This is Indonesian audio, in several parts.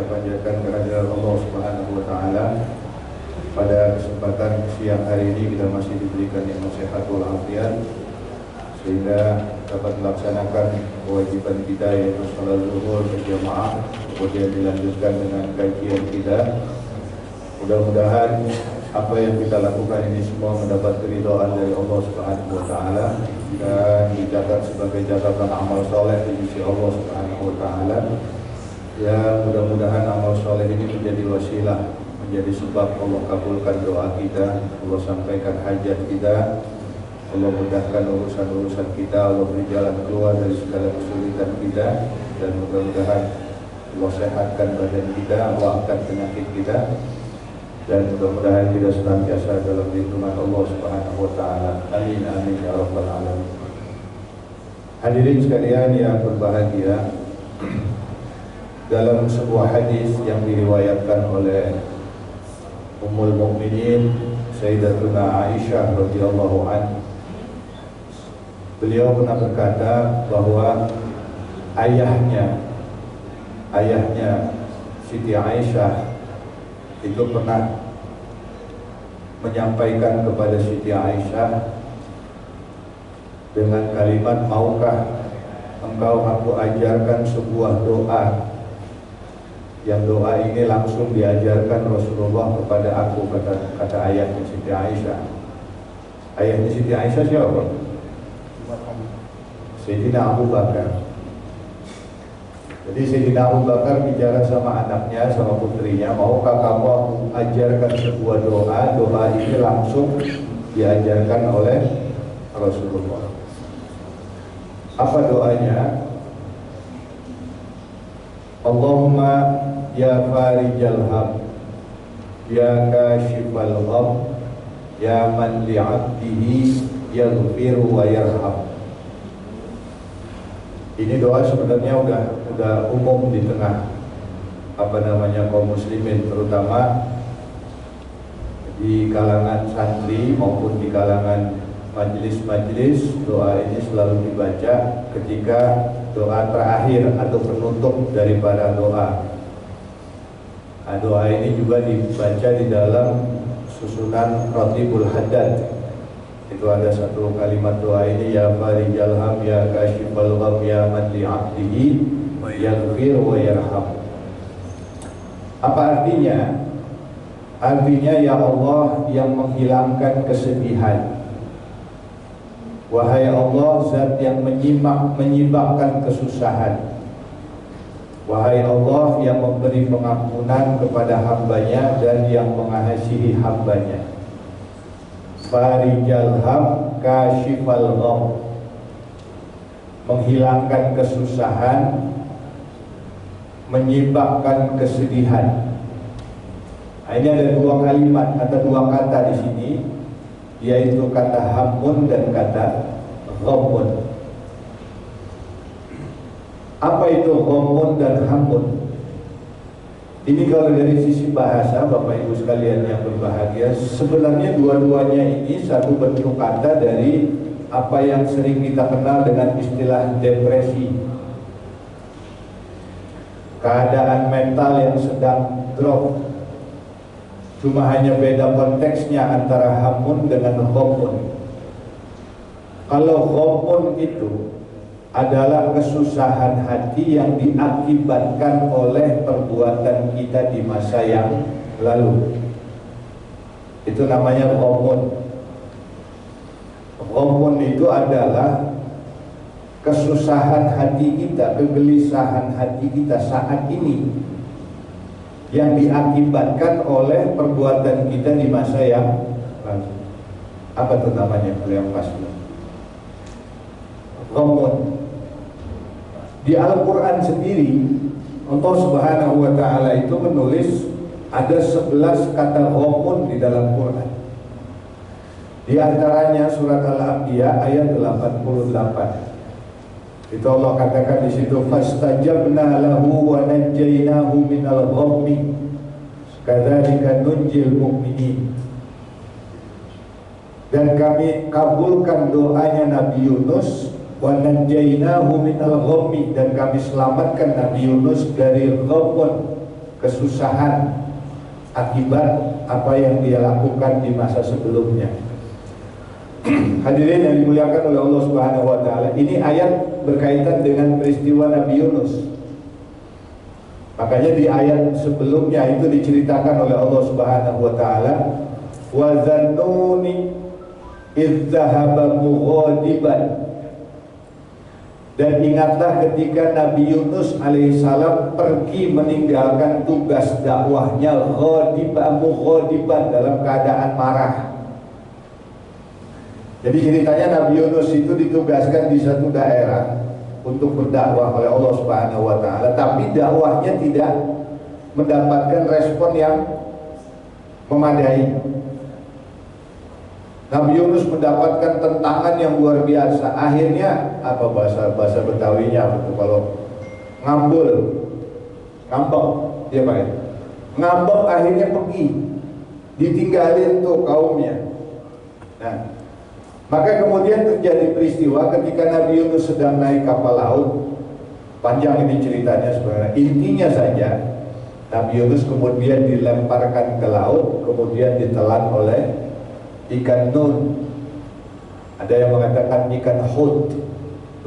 kita panjatkan kehadiran Allah Subhanahu wa taala. Pada kesempatan siang hari ini kita masih diberikan nikmat sehat walafiat sehingga dapat melaksanakan kewajiban kita yaitu salat zuhur berjamaah, kemudian dilanjutkan dengan kajian kita. Mudah-mudahan apa yang kita lakukan ini semua mendapat keridhaan dari Allah Subhanahu wa taala dan dicatat sebagai catatan amal soleh di sisi Allah Subhanahu wa taala. Ya, mudah-mudahan amal soleh ini menjadi wasilah, menjadi sebab Allah kabulkan doa kita, Allah sampaikan hajat kita, Allah mudahkan urusan-urusan kita, Allah beri jalan keluar dari segala kesulitan kita, dan mudah-mudahan Allah sehatkan badan kita, Allah angkat penyakit kita, dan mudah-mudahan kita senantiasa dalam lindungan Allah Subhanahu wa taala. Amin amin ya rabbal alamin. Hadirin sekalian yang berbahagia, dalam sebuah hadis yang diriwayatkan oleh Ummul Mukminin Sayyidatuna Aisyah radhiyallahu anha, beliau pernah berkata bahwa ayahnya Siti Aisyah itu pernah menyampaikan kepada Siti Aisyah dengan kalimat, maukah engkau aku ajarkan sebuah doa, yang doa ini langsung diajarkan Rasulullah kepada aku, kata ayahnya Siti Aisyah. Ayahnya Siti Aisyah siapa? Sayyidina Abu Bakar. Jadi Sayyidina Abu Bakar bicara sama anaknya, sama putrinya, maukah kamu aku ajarkan sebuah doa, doa ini langsung diajarkan oleh Rasulullah. Apa doanya? Allahumma ya farijal ham, ya kashifal gham, ya man li'abdihi yaghfiru wa yarham. Ini doa sebenarnya udah umum di tengah kaum muslimin, terutama di kalangan santri maupun di kalangan majelis-majelis. Doa ini selalu dibaca ketika doa terakhir atau penutup daripada doa. Nah, doa ini juga dibaca di dalam susunan Ratibul Haddad. Itu ada satu kalimat doa ini, ya farijal ham, ya kashifal gham, ya man li'abdihi yaghfir wa yarham. Apa artinya? Artinya, ya Allah yang menghilangkan kesedihan, wahai Allah zat yang menyibakkan kesusahan, wahai Allah yang memberi pengampunan kepada hambanya dan yang mengasihi hambanya. Farijal ham kashifal gham, menghilangkan kesusahan, menyibakkan kesedihan. Nah, ini ada dua kalimat, ada dua kata di sini, yaitu kata hamun dan kata ghamun. Apa itu ghamun dan hamun? Ini kalau dari sisi bahasa, Bapak Ibu sekalian yang berbahagia, sebenarnya dua-duanya ini satu bentuk kata dari apa yang sering kita kenal dengan istilah depresi. Keadaan mental yang sedang drop, cuma hanya beda konteksnya antara hamun dengan ghamun. Kalau ghamun itu adalah kesusahan hati yang diakibatkan oleh perbuatan kita di masa yang lalu, itu namanya ghamun. Ghamun itu adalah kesusahan hati kita, kegelisahan hati kita saat ini yang diakibatkan oleh perbuatan kita di masa yang lalu. Apa itu namanya kalau yang pasti? Ghamun. Di Al-Quran sendiri, Allah Subhanahu wa ta'ala itu menulis ada 11 kata ghamun di dalam Quran. Di antaranya surat Al-Anbiya ayat 88. Itu Allah katakan di situ, fastajabna lahu wa najjaynahu minal ghammi kadzalika nunjil mu'minin. Dan kami kabulkan doanya Nabi Yunus, wa najjaynahu minal ghammi, dan kami selamatkan Nabi Yunus dari ghamun, kesusahan akibat apa yang dia lakukan di masa sebelumnya. Hadirin yang dimuliakan oleh Allah Subhanahu wa taala, ini ayat berkaitan dengan peristiwa Nabi Yunus. Makanya di ayat sebelumnya itu diceritakan oleh Allah Subhanahu wa taala, wa zannuni idz dzahaba mughadiban. Dan ingatlah ketika Nabi Yunus alaihissalam pergi meninggalkan tugas dakwahnya mughadiban, dalam keadaan marah. Jadi ceritanya Nabi Yunus itu ditugaskan di satu daerah untuk berdakwah oleh Allah Subhanahu wa taala, tapi dakwahnya tidak mendapatkan respon yang memadai. Nabi Yunus mendapatkan tentangan yang luar biasa. Akhirnya apa bahasa Betawinya apa tuh kalau ngambek ya Pak ya? Ngambek, akhirnya pergi, ditinggalin tuh kaumnya. Nah, maka kemudian terjadi peristiwa ketika Nabi Yunus sedang naik kapal laut. Panjang ini ceritanya sebenarnya. Intinya saja, Nabi Yunus kemudian dilemparkan ke laut, kemudian ditelan oleh ikan nun. Ada yang mengatakan ikan hut.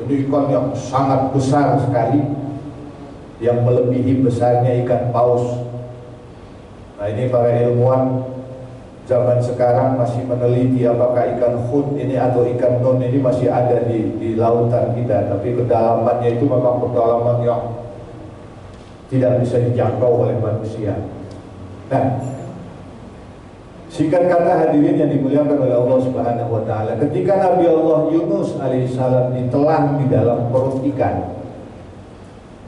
Ini ikan yang sangat besar sekali, yang melebihi besarnya ikan paus. Nah, ini para ilmuwan zaman sekarang masih meneliti apakah ikan hut ini atau ikan nun ini masih ada di lautan kita, tapi kedalamannya itu memang kedalaman yang tidak bisa dijangkau oleh manusia. Nah, singkat kata hadirin yang dimuliakan oleh Allah Subhanahu wa taala, ketika Nabi Allah Yunus alaihissalam ditelan di dalam perut ikan,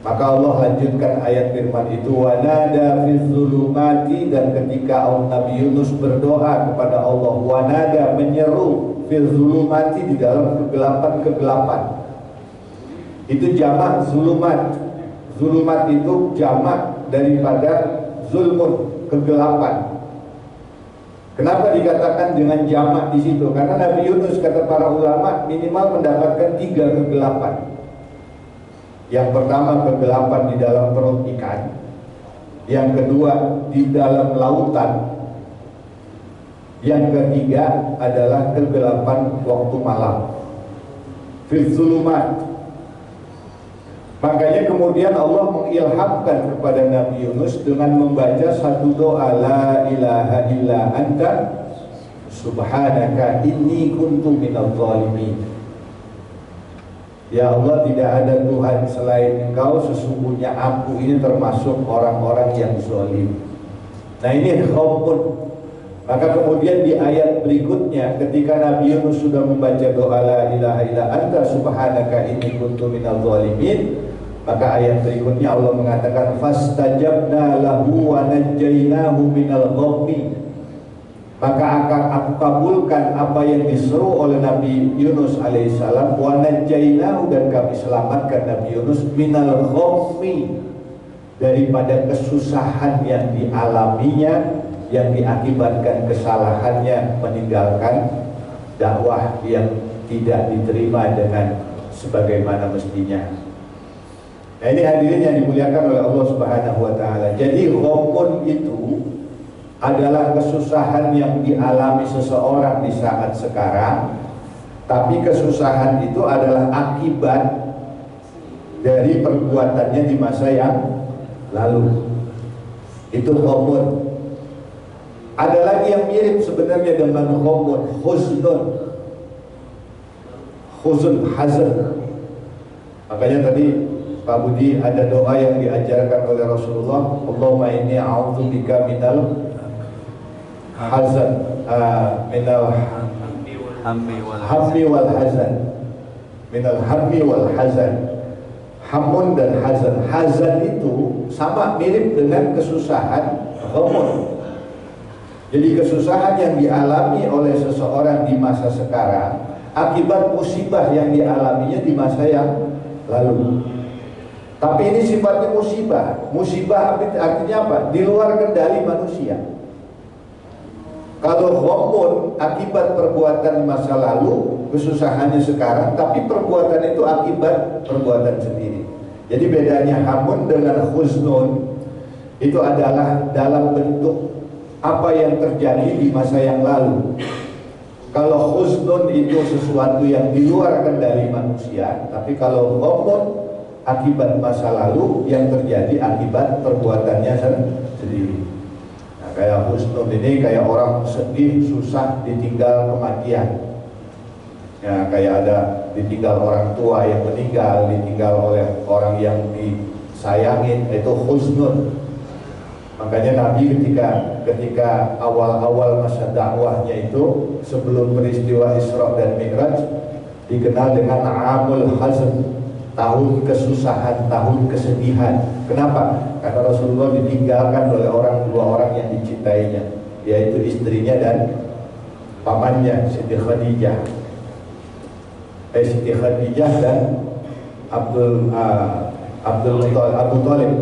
maka Allah lanjutkan ayat firman itu, wanada fi zulumati, dan ketika Nabi Yunus berdoa kepada Allah, wanada, menyeru, fi zulumati, di dalam kegelapan-kegelapan. Itu jamak zulumat. Zulumat itu jamak daripada zulmun, kegelapan. Kenapa dikatakan dengan jamak di situ? Karena Nabi Yunus, kata para ulama, minimal mendapatkan 3 kegelapan. Yang pertama kegelapan di dalam perut ikan, yang kedua di dalam lautan, yang ketiga adalah kegelapan waktu malam, fil zulumat. Makanya kemudian Allah mengilhamkan kepada Nabi Yunus dengan membaca satu doa, la ilaha illa anta subhanaka inni kuntu minadh dhalimin. Ya Allah, tidak ada Tuhan selain Engkau, sesungguhnya aku ini termasuk orang-orang yang zalim. Nah, ini khaufun. Maka kemudian di ayat berikutnya, ketika Nabi Yunus sudah membaca doa la ilaha illa anta subhanaka inni kuntu minadh dhalimin, maka ayat berikutnya Allah mengatakan fastajabna lahu wa najjaynahu minal ghammi. Maka akan aku kabulkan apa yang diseru oleh Nabi Yunus alaihissalam, wa najjaynahu, dan kami selamatkan Nabi Yunus minal ghammi, daripada kesusahan yang dialaminya, yang diakibatkan kesalahannya meninggalkan dakwah yang tidak diterima dengan sebagaimana mestinya. Nah, ini hadirin yang dimuliakan oleh Allah Subhanahu wa taala. Jadi ghamun itu adalah kesusahan yang dialami seseorang di saat sekarang, tapi kesusahan itu adalah akibat dari perbuatannya di masa yang lalu. Itu ghamun. Ada lagi yang mirip sebenarnya dengan ghamun, huznun. Huzn, hazan. Makanya tadi Pak Budi ada doa yang diajarkan oleh Rasulullah, Allahumma inni a'udzubika minal hazan, minal hammi wal hazan, minal hammi wal hazan. Hamun dan hazan. Hazan itu sama mirip dengan kesusahan, ghamun. Jadi kesusahan yang dialami oleh seseorang di masa sekarang akibat musibah yang dialaminya di masa yang lalu. Tapi ini sifatnya musibah. Musibah artinya apa? Di luar kendali manusia. Kalau ghamun akibat perbuatan di masa lalu, kesusahannya sekarang, tapi perbuatan itu akibat perbuatan sendiri. Jadi bedanya hamun dengan huznun. itu adalah dalam bentuk apa yang terjadi di masa yang lalu. Kalau husnun itu sesuatu yang di luar kendali manusia, tapi kalau ghamun akibat masa lalu yang terjadi akibat perbuatannya sendiri. Nah, kayak husnun ini kayak orang sedih, susah, ditinggal kematian. Ya, kayak ada ditinggal orang tua yang meninggal, ditinggal oleh orang yang disayangin, itu husnun. Makanya Nabi ketika awal-awal masa dakwahnya itu sebelum peristiwa Isra dan Mi'raj dikenal dengan Amul Hazn, tahun kesusahan, tahun kesedihan. Kenapa? Karena Rasulullah ditinggalkan oleh dua orang yang dicintainya, yaitu istrinya dan pamannya Siti Khadijah. Siti Khadijah dan Abu Thalib,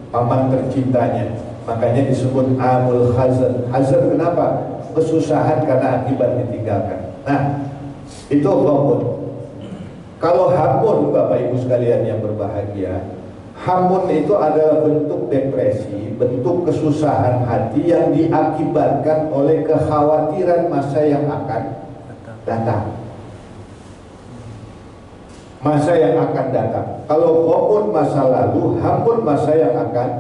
paman tercintanya. Makanya disebut Amul Hazn. Hazn kenapa? Kesusahan karena akibat ditinggalkan. Nah, itu ghamun. Kalau hamun, Bapak Ibu sekalian yang berbahagia, hamun itu adalah bentuk depresi, bentuk kesusahan hati yang diakibatkan oleh kekhawatiran masa yang akan datang. Masa yang akan datang. Kalau ghamun masa lalu, hamun masa yang akan datang.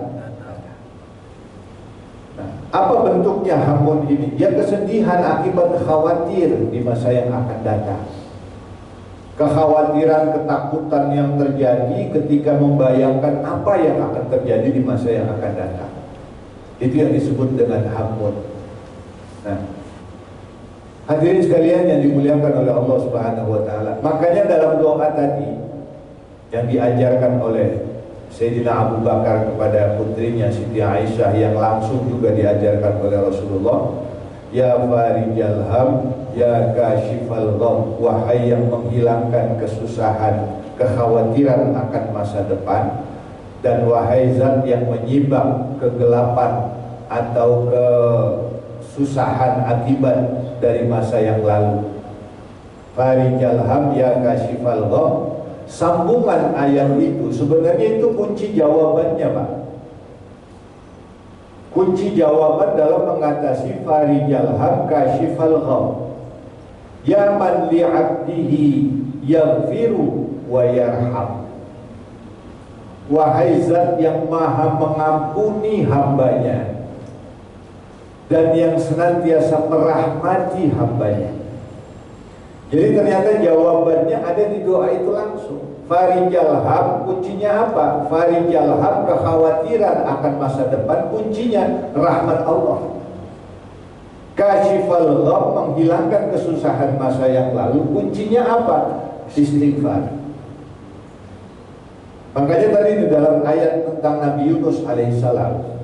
Apa bentuknya hamun ini? Ya kesedihan akibat khawatir di masa yang akan datang. Kekhawatiran, ketakutan yang terjadi ketika membayangkan apa yang akan terjadi di masa yang akan datang. Itu yang disebut dengan hamun. Nah, hadirin sekalian yang dimuliakan oleh Allah Subhanahu wa taala. Makanya dalam doa tadi yang diajarkan oleh Sayyidina Abu Bakar kepada putrinya Siti Aisyah, yang langsung juga diajarkan oleh Rasulullah, ya farijal ham, ya kashifal gham, wahai yang menghilangkan kesusahan, kekhawatiran akan masa depan, dan wahai zat yang menyibak kegelapan atau kesusahan akibat dari masa yang lalu. Farijal ham, ya kashifal gham. Sambungan ayat itu sebenarnya itu kunci jawabannya, Pak. Kunci jawaban dalam mengatasi farijal ham kashifal gham. Ya man li'abdihi yaghfiru wa yarham. Wahai zat yang maha mengampuni hambanya dan yang senantiasa merahmati hambanya. Jadi ternyata jawabannya ada di doa itu langsung. Farijal ham, kuncinya apa? Farijal ham, kekhawatiran akan masa depan, kuncinya rahmat Allah. Kashifal gham, menghilangkan kesusahan masa yang lalu, kuncinya apa? Istighfar. Makanya tadi di dalam ayat tentang Nabi Yunus alaihissalam,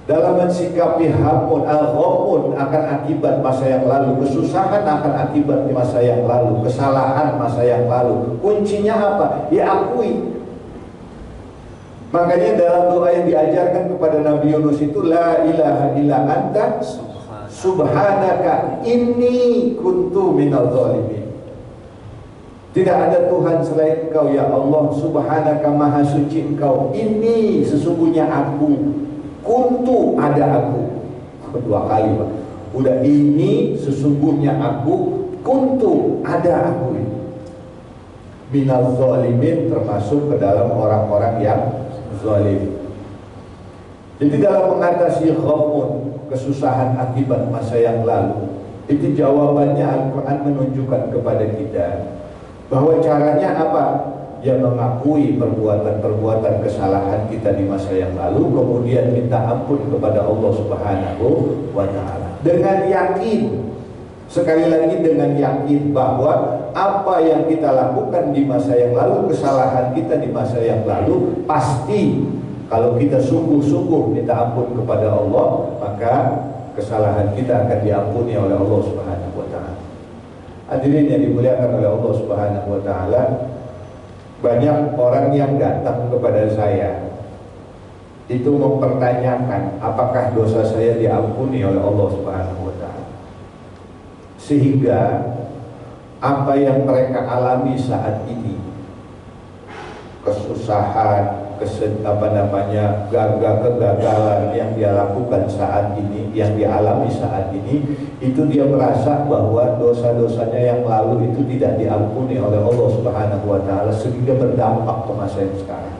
dalam mensikapi hamun, al-ghamun akan akibat masa yang lalu, kesusahan akan akibat di masa yang lalu, kesalahan masa yang lalu, kuncinya apa? Diakui. Makanya dalam doa yang diajarkan kepada Nabi Yunus itu, la ilaha illa anta subhanaka inni kuntu minal zalimin. Tidak ada Tuhan selain Engkau ya Allah, subhanaka maha suci Engkau, ini sesungguhnya aku, kuntu ada aku. Kedua kali, Pak. Udah, ini sesungguhnya aku, kuntu ada aku. Minal zalimin, termasuk ke dalam orang-orang yang zalim. Jadi dalam mengatasi ghamun, kesusahan akibat masa yang lalu, itu jawabannya Al-Quran menunjukkan kepada kita bahwa caranya apa? Ya mengakui perbuatan-perbuatan kesalahan kita di masa yang lalu, kemudian minta ampun kepada Allah Subhanahu wa ta'ala dengan yakin, sekali lagi dengan yakin bahwa apa yang kita lakukan di masa yang lalu, kesalahan kita di masa yang lalu, pasti kalau kita sungguh-sungguh minta ampun kepada Allah, maka kesalahan kita akan diampuni oleh Allah Subhanahu wa ta'ala. Hadirin yang dimuliakan oleh Allah Subhanahu wa ta'ala, banyak orang yang datang kepada saya itu mempertanyakan apakah dosa saya diampuni oleh Allah Subhanahu wa ta'ala, sehingga apa yang mereka alami saat ini, kesusahan, kegagalan yang dia lakukan saat ini, yang dialami saat ini, itu dia merasa bahwa dosa-dosanya yang lalu itu tidak diampuni oleh Allah Subhanahu wa Ta'ala, sehingga berdampak ke masa yang sekarang.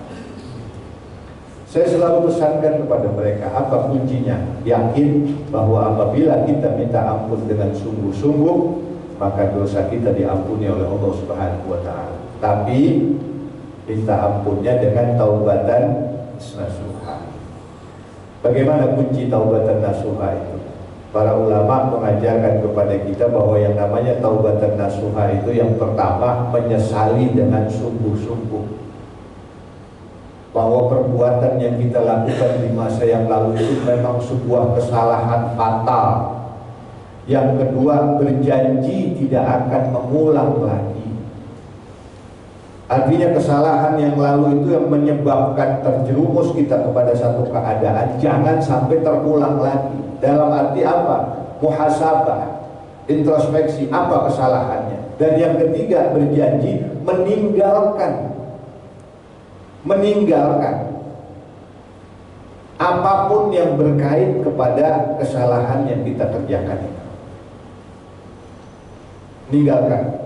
Saya selalu pesankan kepada mereka, apa kuncinya? Yakin bahwa apabila kita minta ampun dengan sungguh-sungguh, maka dosa kita diampuni oleh Allah Subhanahu wa Ta'ala. Tapi minta ampunnya dengan taubatan nasuha. Bagaimana kunci taubatan nasuha itu? Para ulama mengajarkan kepada kita bahwa yang namanya taubatan nasuha itu yang pertama menyesali dengan sungguh-sungguh bahwa perbuatan yang kita lakukan di masa yang lalu itu memang sebuah kesalahan fatal. Yang kedua, berjanji tidak akan mengulang lagi. Artinya kesalahan yang lalu itu yang menyebabkan terjerumus kita kepada satu keadaan jangan sampai terulang lagi. Dalam arti apa? Muhasabah, introspeksi, apa kesalahannya. Dan yang ketiga, berjanji meninggalkan apapun yang berkait kepada kesalahan yang kita kerjakan itu. Meninggalkan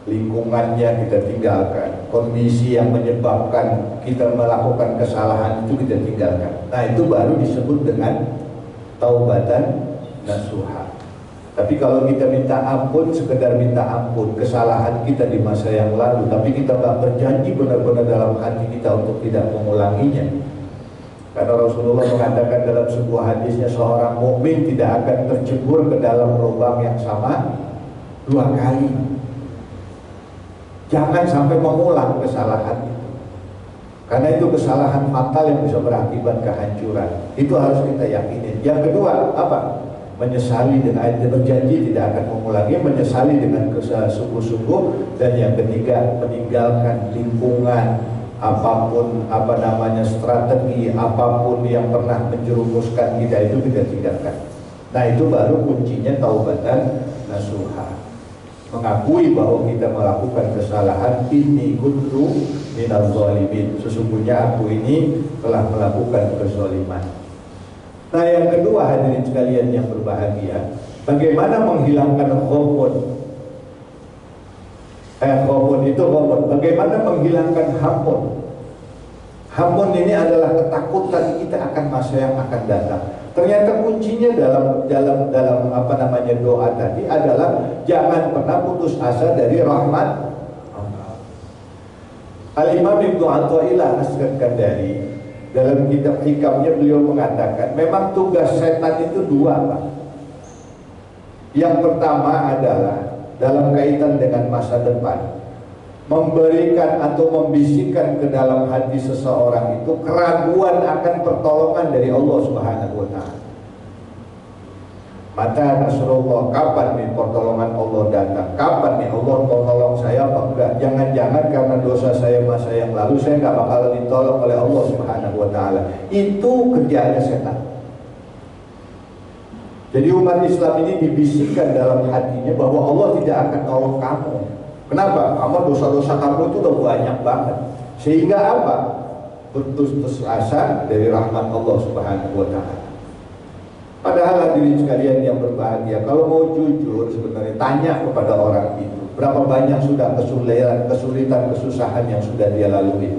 lingkungannya, kita tinggalkan kondisi yang menyebabkan kita melakukan kesalahan itu kita tinggalkan. Nah, itu baru disebut dengan taubatan nasuha. Tapi kalau kita minta ampun, sekedar minta ampun kesalahan kita di masa yang lalu, tapi kita nggak berjanji benar-benar dalam hati kita untuk tidak mengulanginya. Karena Rasulullah mengatakan dalam sebuah hadisnya, seorang mukmin tidak akan tercebur ke dalam lubang yang sama 2 kali. Jangan sampai mengulang kesalahan itu, karena itu kesalahan fatal yang bisa berakibat kehancuran. Itu harus kita yakini. Yang kedua, apa? Menyesali dengan berjanji tidak akan mengulangi, menyesali dengan sungguh-sungguh. Dan yang ketiga, meninggalkan lingkungan apapun, strategi apapun yang pernah menjerumuskan kita itu kita tinggalkan. Nah, itu baru kuncinya taubatan nasuha. Mengakui bahwa kita melakukan kesalahan, inni kuntu minaz zalimin, sesungguhnya aku ini telah melakukan kezaliman. Nah, yang kedua, hadirin sekalian yang berbahagia, bagaimana menghilangkan khawfun? Bagaimana menghilangkan hamun? Hamun ini adalah ketakutan kita akan masa yang akan datang. Ternyata kuncinya dalam doa tadi adalah jangan pernah putus asa dari rahmat. Al-Imam Ibnu Athaillah As-Sakandari dalam kitab hikamnya beliau mengatakan, memang tugas setan itu 2, Pak. Yang pertama adalah dalam kaitan dengan masa depan, memberikan atau membisikkan ke dalam hati seseorang itu keraguan akan pertolongan dari Allah Subhanahu wa Ta'ala. Mata Nasrullah, kapan nih pertolongan Allah datang? Kapan nih Allah mau tolong saya apa enggak? Jangan-jangan karena dosa saya masa yang lalu saya nggak bakal ditolong oleh Allah Subhanahu wa Ta'ala. Itu kerjanya setan. Jadi umat Islam ini dibisikkan dalam hatinya bahwa Allah tidak akan tolong kamu. Kenapa? Kamu dosa-dosa kamu itu udah banyak banget. Sehingga apa? Putus asa dari rahmat Allah Subhanahu wa Ta'ala. Padahal hadirin sekalian yang berbahagia, kalau mau jujur sebenarnya tanya kepada orang itu, berapa banyak sudah kesulitan, kesusahan yang sudah dia lalui.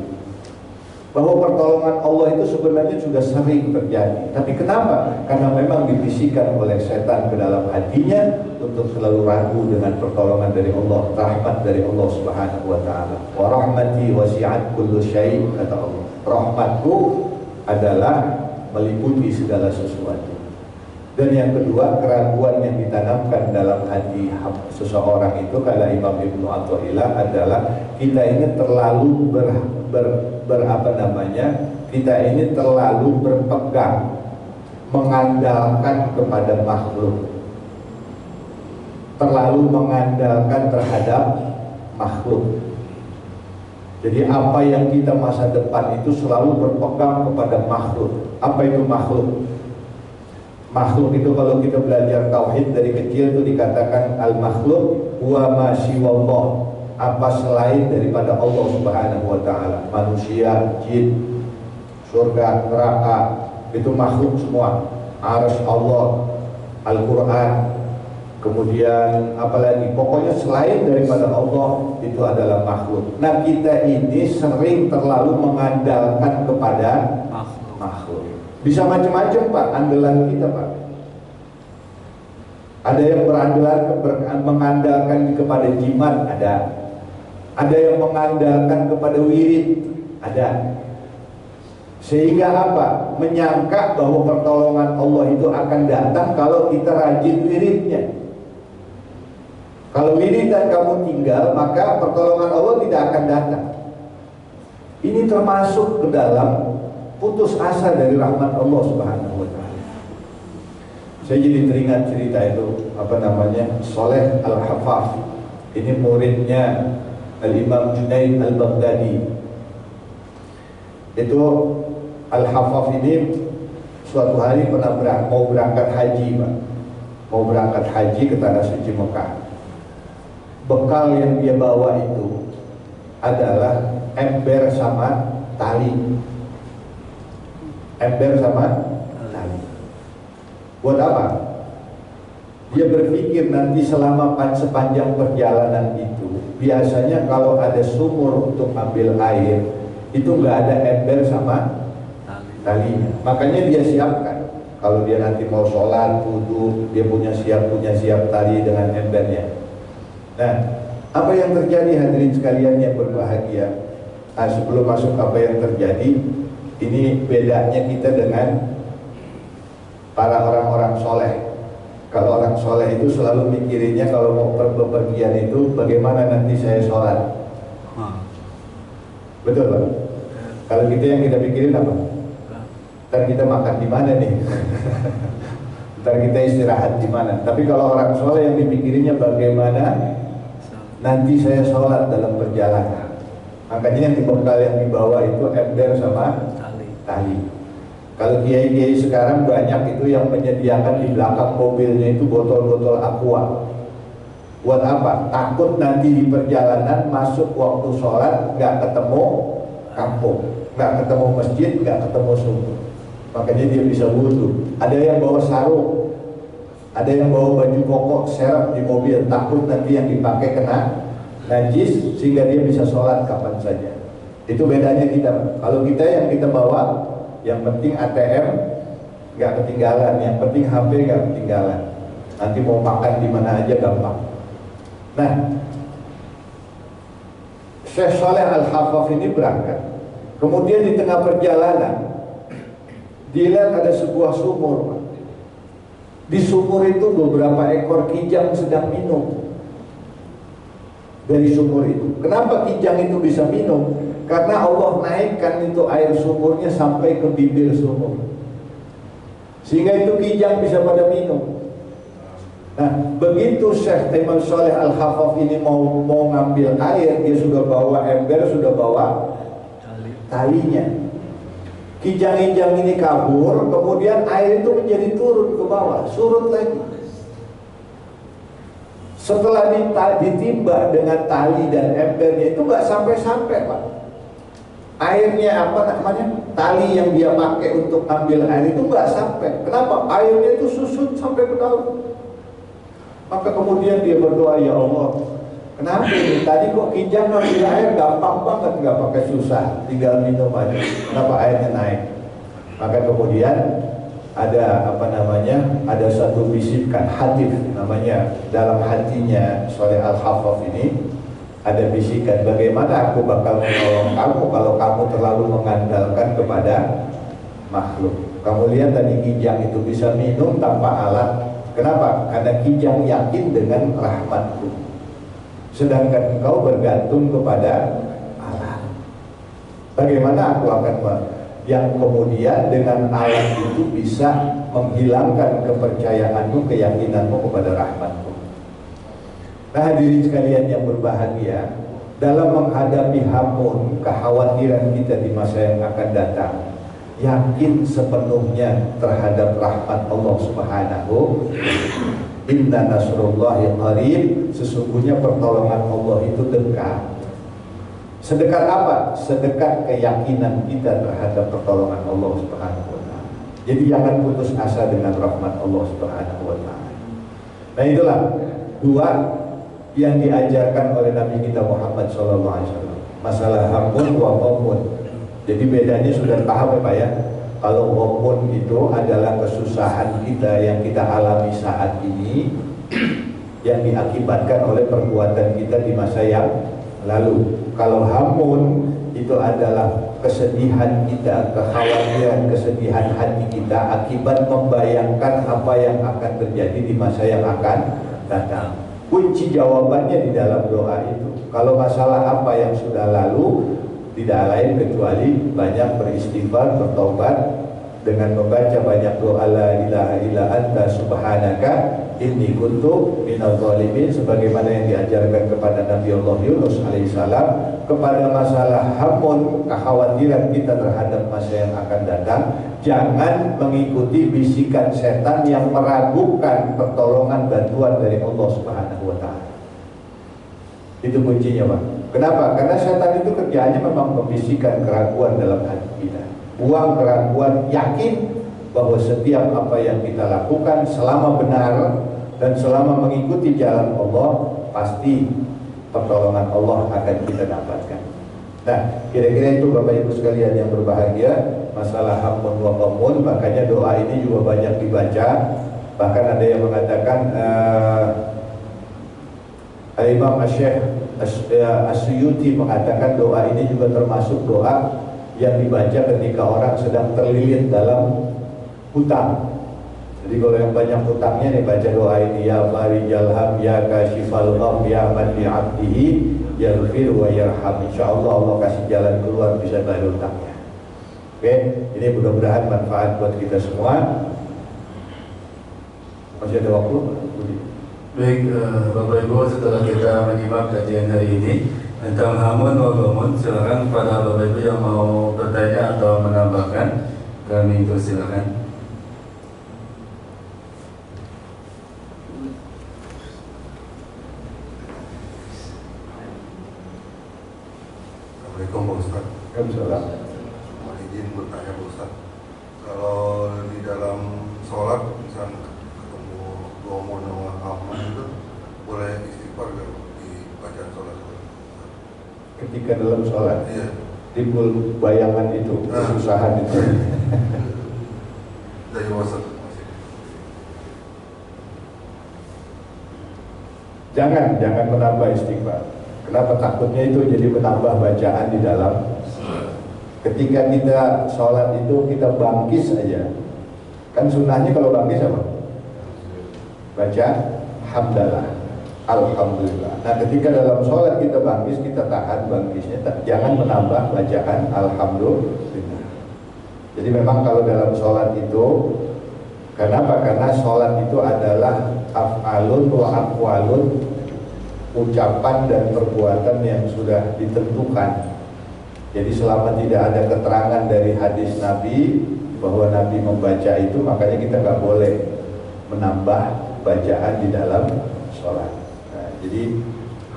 Bahwa pertolongan Allah itu sebenarnya sudah sering terjadi. Tapi kenapa? Karena memang dibisikkan oleh setan ke dalam hatinya untuk selalu ragu dengan pertolongan dari Allah, rahmat dari Allah Subhanahu wa Ta'ala. Wa rahmati wasi'at kullu syai', kata Allah. Rahmatku adalah meliputi segala sesuatu. Dan yang kedua, keraguan yang ditanamkan dalam hati seseorang itu, kata Imam Ibnu Athaillah, adalah kita ini terlalu kita ini terlalu berpegang, mengandalkan kepada makhluk, terlalu mengandalkan terhadap makhluk. Jadi apa yang kita masa depan itu selalu berpegang kepada makhluk. Apa itu makhluk? Makhluk itu kalau kita belajar tauhid dari kecil itu dikatakan al-makhluk wa ma siwallah, apa selain daripada Allah Subhanahu wa Ta'ala, manusia, jin, surga, neraka, itu makhluk semua. Arsy Allah, Al-Quran, kemudian apalagi, pokoknya selain daripada Allah itu adalah makhluk. Nah, kita ini sering terlalu mengandalkan kepada makhluk. Bisa macam-macam Pak andalan kita Pak. Ada yang mengandalkan kepada jimat, ada yang mengandalkan kepada wirid, ada. Sehingga apa? Menyangka bahwa pertolongan Allah itu akan datang kalau kita rajin wiridnya. Kalau wirid dan kamu tinggal, maka pertolongan Allah tidak akan datang. Ini termasuk ke dalam putus asa dari rahmat Allah Subhanahu wa Ta'ala. Saya jadi teringat cerita itu, Soleh Al-Hafaf. Ini muridnya Al-Imam Junaid Al-Baghdadi. Itu Al-Hafaf ini suatu hari mau berangkat haji Pak. Mau berangkat haji ke Tanah Suci Mekah. Bekal yang dia bawa itu adalah ember sama tali. Ember sama tali. Buat apa? Dia berpikir nanti selama sepanjang perjalanan itu, biasanya kalau ada sumur untuk ambil air, itu nggak ada ember sama talinya. Makanya dia siapkan. Kalau dia nanti mau sholat, wudu, dia punya siap tali dengan embernya. Nah, apa yang terjadi hadirin sekalian yang berbahagia? Nah, sebelum masuk apa yang terjadi, ini bedanya kita dengan para orang-orang soleh. Kalau orang soleh itu selalu mikirinnya kalau mau bepergian itu bagaimana nanti saya sholat. Betul Pak? Kalau kita yang kita pikirin apa? Ntar kita makan di mana nih? Ntar kita istirahat di mana? Tapi kalau orang soleh yang dipikirinnya bagaimana nanti saya sholat dalam perjalanan. Makanya yang dibekal yang dibawa itu ember sama tali. Kalau kiai-kiai sekarang banyak itu yang menyediakan di belakang mobilnya itu botol-botol aqua. Buat apa? Takut nanti di perjalanan masuk waktu sholat nggak ketemu kampung, nggak ketemu masjid, nggak ketemu sumur. Makanya dia bisa wudhu. Ada yang bawa sarung, ada yang bawa baju koko serep di mobil, takut nanti yang dipakai kena najis sehingga dia bisa sholat kapan saja. Itu bedanya kita. Kalau kita yang kita bawa, yang penting ATM nggak ketinggalan, yang penting HP nggak ketinggalan. Nanti mau makan di mana aja gampang. Nah, Syekh Saleh Al-Hafaf ini berangkat. Kemudian di tengah perjalanan dilihat ada sebuah sumur. Di sumur itu beberapa ekor kijang sedang minum dari sumur itu. Kenapa kijang itu bisa minum? Karena Allah naikkan itu air sumurnya sampai ke bibir sumur, sehingga itu kijang bisa pada minum. Nah, begitu Syekh Imam Saleh Al-Hafaf ini mau ngambil air, dia sudah bawa ember, sudah bawa talinya. Kijang-kijang ini kabur, kemudian air itu menjadi turun ke bawah, surut lagi. Setelah ditimba dengan tali dan embernya itu nggak sampai-sampai Pak. Airnya tali yang dia pakai untuk ambil air itu nggak sampai. Kenapa? Airnya itu susut sampai ke dalam. Maka kemudian dia berdoa, ya Allah, kenapa ini? Tadi kok kijang ngambil air gampang banget, nggak pakai susah, tinggal minum aja. Kenapa airnya naik? Maka kemudian ada ada satu bisikan hatif namanya dalam hatinya Saleh Al-Hafaf ini. Ada bisikan, bagaimana aku bakal menolong kamu kalau kamu terlalu mengandalkan kepada makhluk. Kamu lihat tadi kijang itu bisa minum tanpa alat. Kenapa? Karena kijang yakin dengan rahmatku. Sedangkan engkau bergantung kepada alat. Bagaimana aku akan yang kemudian dengan alat itu bisa menghilangkan kepercayaanmu, keyakinanmu kepada rahmatku. Nah, hadirin sekalian yang berbahagia, dalam menghadapi hamun, kekhawatiran kita di masa yang akan datang, yakin sepenuhnya terhadap rahmat Allah Subhanahu. Inna nasrullahi qarib, sesungguhnya pertolongan Allah itu dekat. Sedekat apa? Sedekat keyakinan kita terhadap pertolongan Allah Subhanahu wa taala. Jadi jangan putus asa dengan rahmat Allah Subhanahu wa taala. Nah, itulah dua yang diajarkan oleh Nabi kita Muhammad SAW. Masalah hamun wa ghamun. Jadi bedanya sudah paham ya Pak ya. Kalau ghamun itu adalah kesusahan kita yang kita alami saat ini yang diakibatkan oleh perbuatan kita di masa yang lalu. Kalau hamun itu adalah kesedihan kita, kekhawatiran, kesedihan hati kita akibat membayangkan apa yang akan terjadi di masa yang akan datang. Kunci jawabannya di dalam doa itu. Kalau masalah apa yang sudah lalu, tidak lain kecuali banyak beristighfar, bertobat dengan membaca banyak doa la ilaha illa anta subhanaka inni kuntu minadz zalimin, sebagaimana yang diajarkan kepada Nabi Allah Yunus alaihissalam. Kepada masalah hamun, kekhawatiran kita terhadap masa yang akan datang, jangan mengikuti bisikan setan yang meragukan pertolongan bantuan dari Allah Subhanahu wa taala. Itu kuncinya Pak. Kenapa? Karena setan itu kerjaannya memang membisikkan keraguan dalam hati kita. Buang keraguan, yakin bahwa setiap apa yang kita lakukan selama benar dan selama mengikuti jalan Allah, pasti pertolongan Allah akan kita dapatkan. Nah, kira-kira itu Bapak Ibu sekalian yang berbahagia, masalah hamun wa ghamun. Makanya doa ini juga banyak dibaca. Bahkan ada yang mengatakan Imam Syekh As-Suyuti mengatakan doa ini juga termasuk doa yang dibaca ketika orang sedang terlilit dalam hutang. Jadi kalau yang banyak hutangnya nih, baca doa ini, ya farijal ham, ya kashifal gham, ya man bi 'abdihi yaghfir wa yarham. Insyaallah Allah kasih jalan keluar, bisa bayar hutangnya. Oke, ini mudah-mudahan manfaat buat kita semua. Masih ada waktu? Baik, Bapak Ibu, setelah kita menyimak kajian hari ini tentang hamun wa ghamun, silakan pada Bapak Ibu yang mau bertanya atau menambahkan, kami persilakan. Assalamualaikum Pak Ustaz. Waalaikumsalam. Mohon izin bertanya Pak Ustaz. Kalau di dalam sholat misalnya ketemu ghamun sama hamun itu boleh istighfar nggak di bacaan sholat? Ketika dalam sholat, Iya. timbul bayangan itu, kesusahan itu. Dari WhatsApp masih. Jangan menambah istighfar. Kenapa? Takutnya itu jadi menambah bacaan di dalam. Ketika kita sholat itu kita bangkis aja. Kan sunnahnya kalau bangkis apa? Baca hamdalah, alhamdulillah. Nah, ketika dalam sholat kita bangkis, kita tahan bangkisnya, jangan menambah bacaan alhamdulillah. Jadi memang kalau dalam sholat itu, kenapa? Karena sholat itu adalah af'alun wa aqwalun, ucapan dan perbuatan yang sudah ditentukan. Jadi selama tidak ada keterangan dari hadis Nabi bahwa Nabi membaca itu, makanya kita nggak boleh menambah bacaan di dalam sholat. Nah, jadi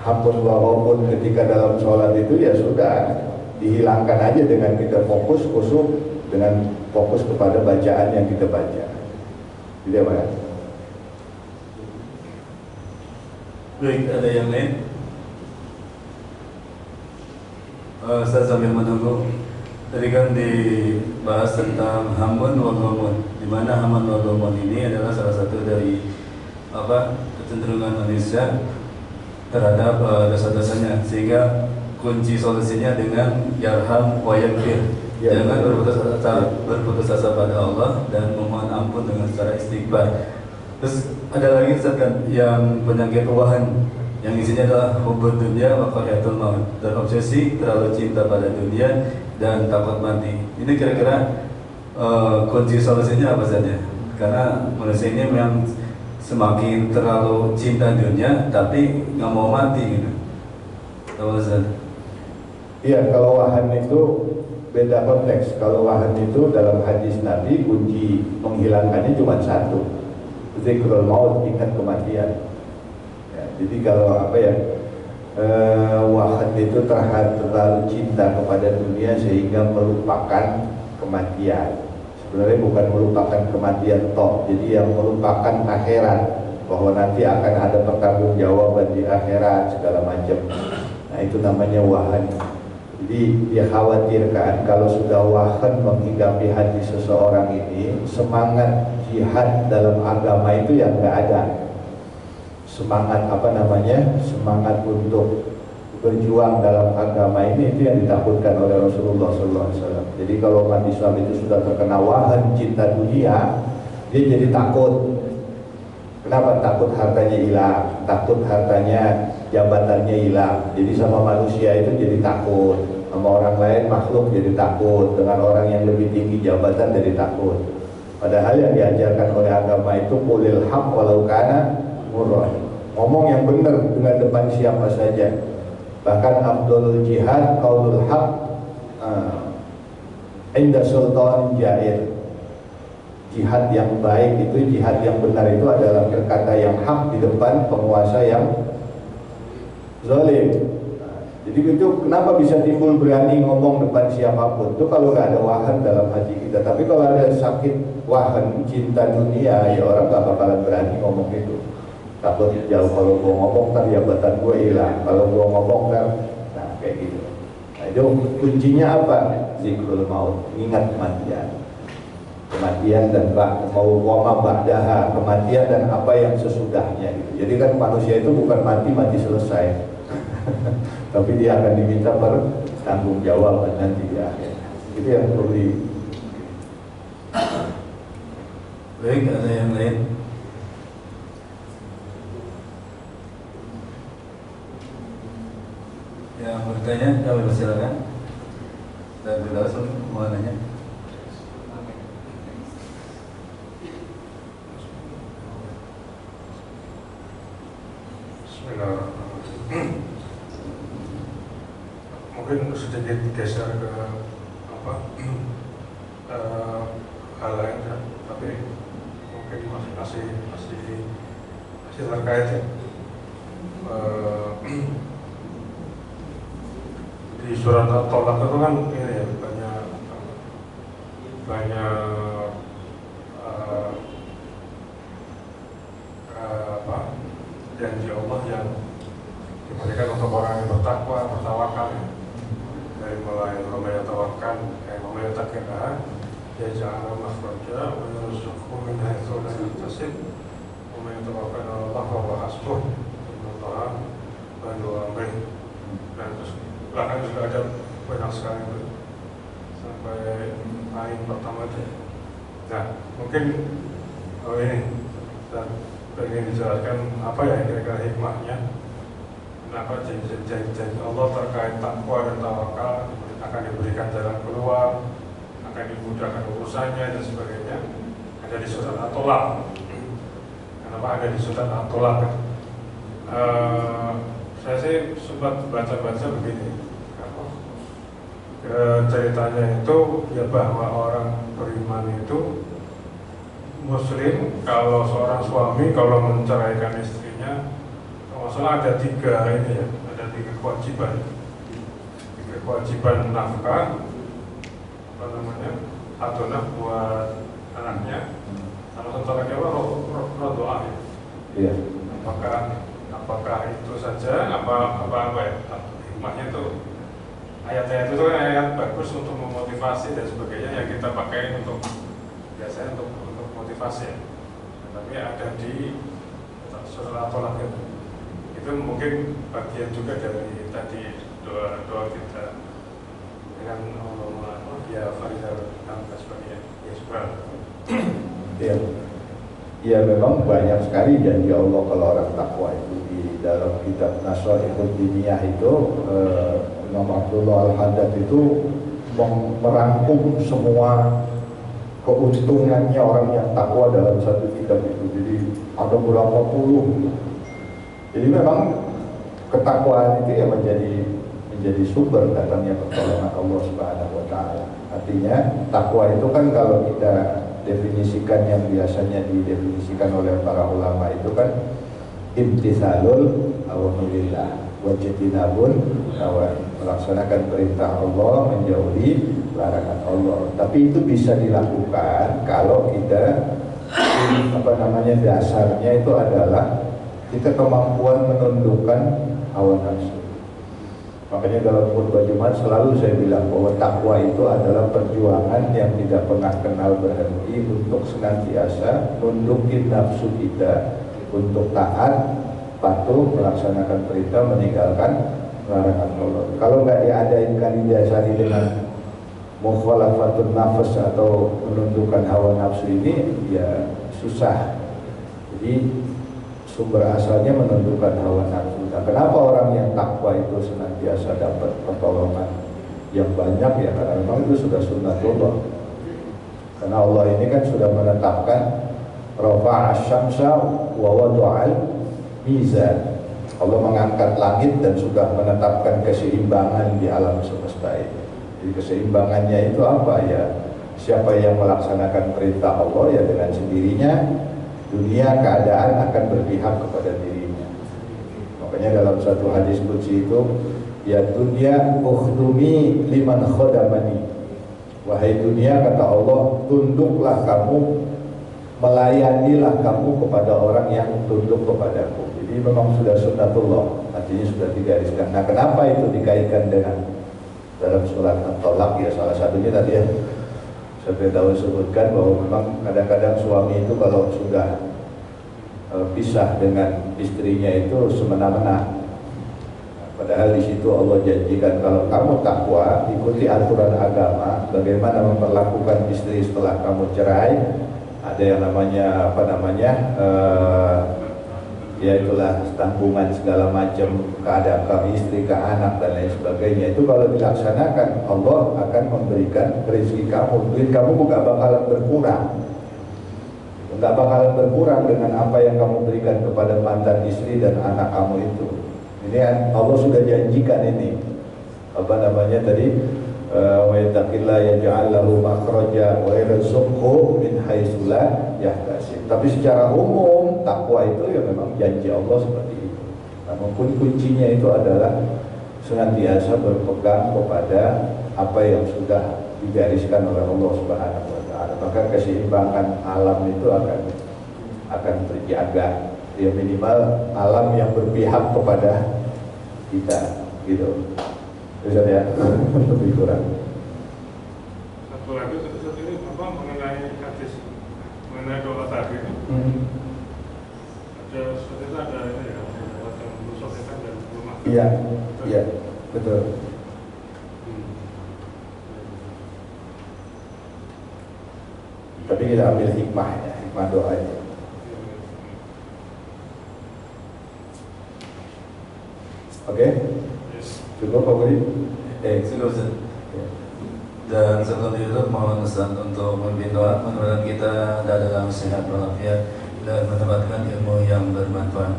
hamun wa ghamun ketika dalam sholat itu ya sudah dihilangkan aja dengan kita fokus khusyuk, dengan fokus kepada bacaan yang kita baca. Tidak Pak? Baik, ada yang lain? Saya sambil menunggu. Tadi kan dibahas tentang hamun wa ghamun, di mana hamun wa ghamun ini adalah salah satu dari kecenderungan manusia terhadap dosa-dosanya, sehingga kunci solusinya dengan yarham wa yaghfir. Jangan berputus asa pada Allah dan memohon ampun dengan cara istighfar. Terus ada lagi kan yang penyakit wahan, yang isinya adalah hubud dunia wa qaryatul maut, dan obsesi terlalu cinta pada dunia dan takut mati. Ini kira-kira kunci solusinya apa saja? Karena manusia ini memang semakin terlalu cinta dunia tapi nggak mau mati gitu. Tahu Ustaz? Iya, kalau wahan itu beda konteks. Kalau wahan itu dalam hadis Nabi kunci menghilangkannya cuma satu, zikrul maut, ingat kematian. Ya, jadi kalau wahan itu terlalu cinta kepada dunia sehingga melupakan kematian. Sebenarnya bukan melupakan kematian toh, jadi yang melupakan akhirat, bahwa nanti akan ada pertanggungjawaban di akhirat segala macam. Nah itu namanya wahan. Jadi dia khawatirkan kalau sudah wahan menghinggapi hati seseorang ini, semangat jihad dalam agama itu yang nggak ada. Semangat semangat untuk berjuang dalam agama ini, itu yang ditakutkan oleh Rasulullah SAW. Jadi kalau umat Islam itu sudah terkena wahan cinta dunia, dia jadi takut. Kenapa? Takut hartanya hilang, takut hartanya, jabatannya hilang. Jadi sama manusia itu jadi takut, sama orang lain makhluk jadi takut, dengan orang yang lebih tinggi jabatan jadi takut. Padahal yang diajarkan oleh agama itu qulil haq walau kana murrah. Ngomong yang benar dengan depan siapa saja. Bahkan afdhalul jihad qaulul haq inda sultan jair. Jihad yang baik itu, jihad yang benar itu adalah berkata yang hak di depan penguasa yang zalim. Jadi itu kenapa bisa timbul berani ngomong depan siapapun? Itu kalau nggak ada wahan dalam hati kita. Tapi kalau ada sakit wahan cinta dunia, ya orang nggak bakalan berani ngomong itu. Takut jauh, kalau gua ngomong ntar jabatan gua hilang, kalau gua ngomong ntar, nah kayak gitu. Nah itu kuncinya apa? Zikrul maut, ingat kematian dan mau wama ba'daha, kematian dan apa yang sesudahnya gitu. Jadi kan manusia itu bukan mati selesai. Tapi dia akan diminta bertanggung jawab nanti di akhir. Itu yang perlu di. Baik, ada yang lain? Yang bertanya, kami persilakan. Dan langsung mau nanya. Mungkin sedikit geser ke hal lain ya, tapi mungkin masih terkait ya. Di surat At-Tolak itu kan ini ya, banyak janji Allah yang diberikan untuk orang yang bertakwa, bertawakal ya. Dari mulai namanya tawakal, namanya takwa, ya jangan makhraja, menurutku min haitsu la yahtasib, namanya tawakal Allah wa hasbuh, Allah wa amrih. Dan terus belakang juga ada banyak sekali itu sampai ayat pertama aja. Nah mungkin ini dan ingin dijelaskan apa ya kira-kira hikmahnya. Kenapa janji Allah terkait takwa dan tawakal akan diberikan jalan keluar, akan dimudahkan urusannya dan sebagainya, ada di surat At-Tolak. Kenapa ada di surat At-Tolak? Saya sih sempat baca-baca begini, ceritanya itu ya bahwa orang beriman itu Muslim, kalau seorang suami kalau menceraikan istrinya, masalah ada tiga kewajiban nafkah, atonah buat anaknya, sama satu lagi rodoah ya. Iya. Apakah itu saja? Apa ya? Hikmahnya itu ayat-ayat itu kan ayat bagus untuk memotivasi dan sebagainya yang kita pakai untuk biasanya untuk motivasi. Tapi ada di surat At-Tolak itu mungkin bagian juga dari tadi doa kita dengan Allah ya Farizal dan sebagainya. Ya subhanallah. Iya. Ya memang banyak sekali janji Allah kalau orang takwa itu. Di dalam kitab Nasrul Diniyah itu Imam Abdullah Al-Haddad itu merangkum semua keuntungannya orang yang takwa dalam satu kitab itu. Jadi ada berapa puluh. Jadi memang ketakwaan itu ya menjadi sumber datangnya pertolongan Allah Subhanahu wa taala. Artinya takwa itu kan kalau kita definisikan yang biasanya didefinisikan oleh para ulama itu kan imtithalul awamirillah, wajtinabun nawahi, melaksanakan perintah Allah, menjauhi larangan Allah. Tapi itu bisa dilakukan kalau kita dasarnya itu adalah kita kemampuan menundukkan hawa nafsu. Makanya dalam khutbah Jumat selalu saya bilang bahwa takwa itu adalah perjuangan yang tidak pernah kenal berhenti untuk senantiasa nundukin nafsu kita untuk taat, patuh, melaksanakan perintah, meninggalkan larangan Allah. Kalau nggak diadakan didasari dengan mukhalafatun nafas atau menundukkan hawa nafsu ini, ya susah. Jadi sumber asalnya menundukkan hawa nafsu. Nah, kenapa orang yang takwa itu senantiasa dapat pertolongan yang banyak? Ya karena memang itu sudah sunnatullah. Karena Allah ini kan sudah menetapkan rafa'a asy-syamsa wa wada'al mizan. Allah mengangkat langit dan sudah menetapkan keseimbangan di alam semesta ini. Jadi keseimbangannya itu apa ya? Siapa yang melaksanakan perintah Allah, ya dengan sendirinya dunia keadaan akan berpihak kepada dirinya. Makanya dalam satu hadis qudsi itu, ya dunia ukhdumi liman khodamani. Wahai dunia, kata Allah, tunduklah kamu, melayanilah kamu kepada orang yang tunduk kepadaku. Jadi memang sudah sunnatullah, artinya sudah digariskan. Nah, kenapa itu dikaitkan dengan dalam surat At-Talaq? Ya salah satunya tadi ya saya tahu sebutkan bahwa memang kadang-kadang suami itu kalau sudah pisah dengan istrinya itu semena-mena. Padahal di situ Allah janjikan kalau kamu takwa, ikuti aturan agama, bagaimana memperlakukan istri setelah kamu cerai. Ada yang namanya ya itulah tanggungan segala macam keadaan ke istri, ke anak dan lain sebagainya. Itu kalau dilaksanakan, Allah akan memberikan rezeki kamu. Duit kamu nggak bakalan berkurang, nggak bakalan berkurang dengan apa yang kamu berikan kepada mantan istri dan anak kamu itu. Ini Allah sudah janjikan ini. Tadi wa yattaqillaha yaj'al lahu makhraja wa yarzuqhu min haitsu la yahtasib. Tapi secara umum takwa itu ya memang janji Allah seperti itu. Namun kuncinya itu adalah senantiasa berpegang kepada apa yang sudah digariskan oleh Allah Subhanahu wa taala. Maka keseimbangan alam itu akan terjaga. Ya minimal alam yang berpihak kepada kita gitu. Bisa ya, lebih kurang. Satu lagi ini mengenai hadis mengenai doa tadi. Ada seperti itu ada ini ya, wajah busuk kan dan rumah. Iya, betul. Tapi kita ambil hikmahnya, hikmah doanya. Oke? Cukup Pak Budi? Sudah Ustaz. Dan seperti itu mohon Ustaz untuk memimpin doa mudah-mudahan kita ada dalam sehat walafiat dan mendapatkan ilmu yang bermanfaat.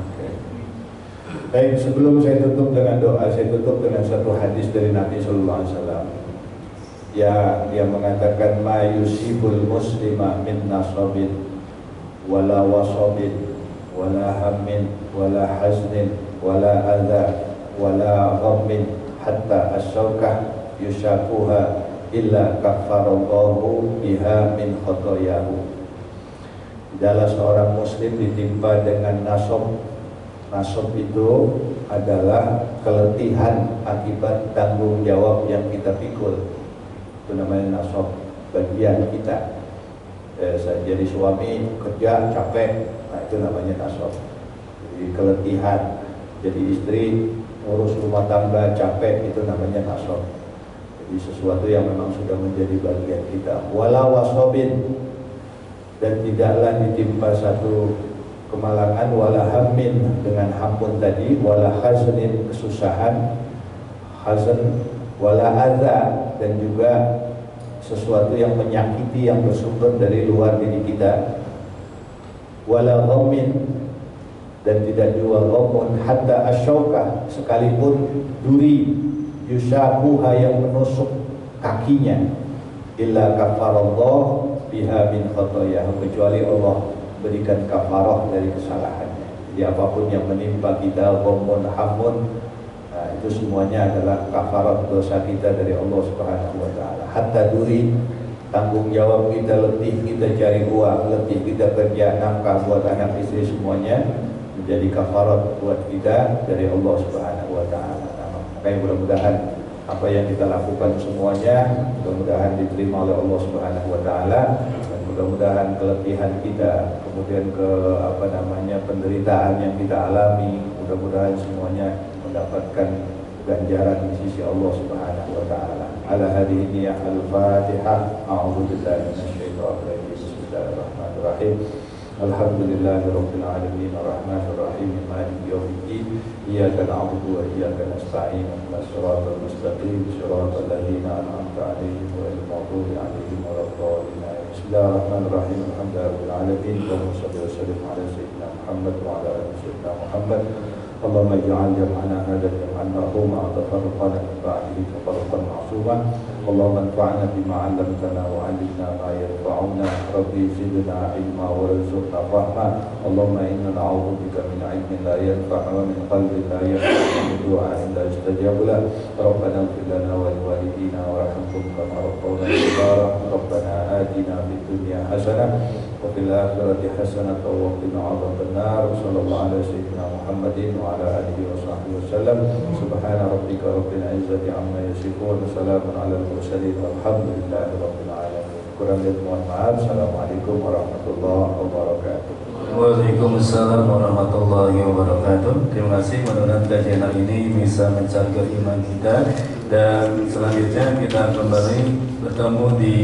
Baik, sebelum saya tutup dengan doa, saya tutup dengan satu hadis dari Nabi Sallallahu Alaihi Wasallam yang mengatakan ma yusibul muslima min nasabin wala wasabin wala hammin wala haznin wala adha wala ghammin hatta as-sawkah yushakuha illa kafarallahu biha min khotoyahu. Tidaklah seorang muslim ditimpa dengan nasab. Nasab itu adalah keletihan akibat tanggung jawab yang kita pikul. Itu namanya nasab, bagian kita. Jadi suami kerja capek, nah itu namanya nasab. Jadi keletihan. Jadi istri urus rumah tangga capek, itu namanya nasab. Jadi sesuatu yang memang sudah menjadi bagian kita. Wala wasobin, dan tidaklah ditimpa satu kemalangan, wala hammin dengan hampun tadi, wala haznin kesusahan, hazn, wala adza, dan juga sesuatu yang menyakiti yang bersumber dari luar diri kita, wala ghammin, dan tidak juga ghamun, hatta asyaukah, sekalipun duri yushakuha yang menusuk kakinya, illa kafarallah biha min khotoyah, kecuali Allah berikan kafarah dari kesalahannya. Jadi apapun yang menimpa kita, ghamun, hamun, Nah, itu semuanya adalah kafarat dosa kita dari Allah Subhanahu wa taala. Hatta duri, tanggung jawab kita, letih kita cari uang, letih kita kerja nafkah buat anak istri, semuanya menjadi kafarat buat kita dari Allah Subhanahu wa taala. Makanya mudah-mudahan apa yang kita lakukan semuanya mudah-mudahan diterima oleh Allah Subhanahu wa taala, dan mudah-mudahan keletihan kita, kemudian penderitaan yang kita alami, mudah-mudahan semuanya mendapatkan ganjaran di sisi Allah Subhanahu wa taala. Ala hadhihi al-Fatihah. A'udzu billahi minasyaitonir rajim. Bismillahirrahmanirrahim. Alhamdulillahirabbil alamin arrahmanir rahim maliki yaumiddin iyyaka na'budu wa iyyaka nasta'in ihdinas siratal mustaqim siratal ladzina an'amta 'alaihim ghairil maghdubi 'alaihim waladdallin. Bismillahirrahmanirrahim. Alhamdulillahirabbil alamin wa sallallahu alaihi ala sayyidina Muhammad wa ala ali sayyidina Muhammad. Allahumma ij'al jam'ana hadha jam'an marhuma wa tafarraqana min ba'dihi tafarraqan ma'suma. Allahumma anfa'na bima 'allamtana wa 'allimna ma yanfa'una. Rabbi zidna 'ilma warzuqna fahma. Allahumma inna na'udzu bika min 'ilmin la yanfa'u wa min qalbin la yakhsha wa min du'a'in la yustajab lahu. Rabbana ighfir lana wa liwalidina warhamhum kama rabbawna shighara. Rabbana atina fid dunya hasanah wa fil akhirati hasanah wa qina 'adzaban nar. Sallallahu alaihi sayyidina Muhammadin wa ala alihi wa sahbihi wasallam. Subhana rabbika rabbil izzati amma yasifun, salamun alal mursalin, walhamdulillahi rabbil alamin. Kurang lebih mohon maaf. Assalamualaikum warahmatullahi wabarakatuh. Waalaikumsalam warahmatullahi wabarakatuh. Terima kasih, mudah-mudahan kajian hari ini bisa menjaga iman kita, dan selanjutnya kita kembali bertemu di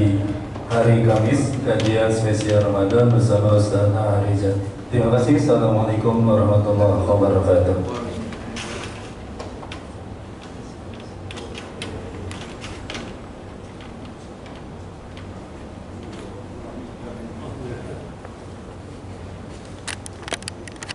hari Kamis kajian spesial Ramadan bersama Ustaz Ahrizat. Terima kasih. Assalamualaikum warahmatullahi wabarakatuh.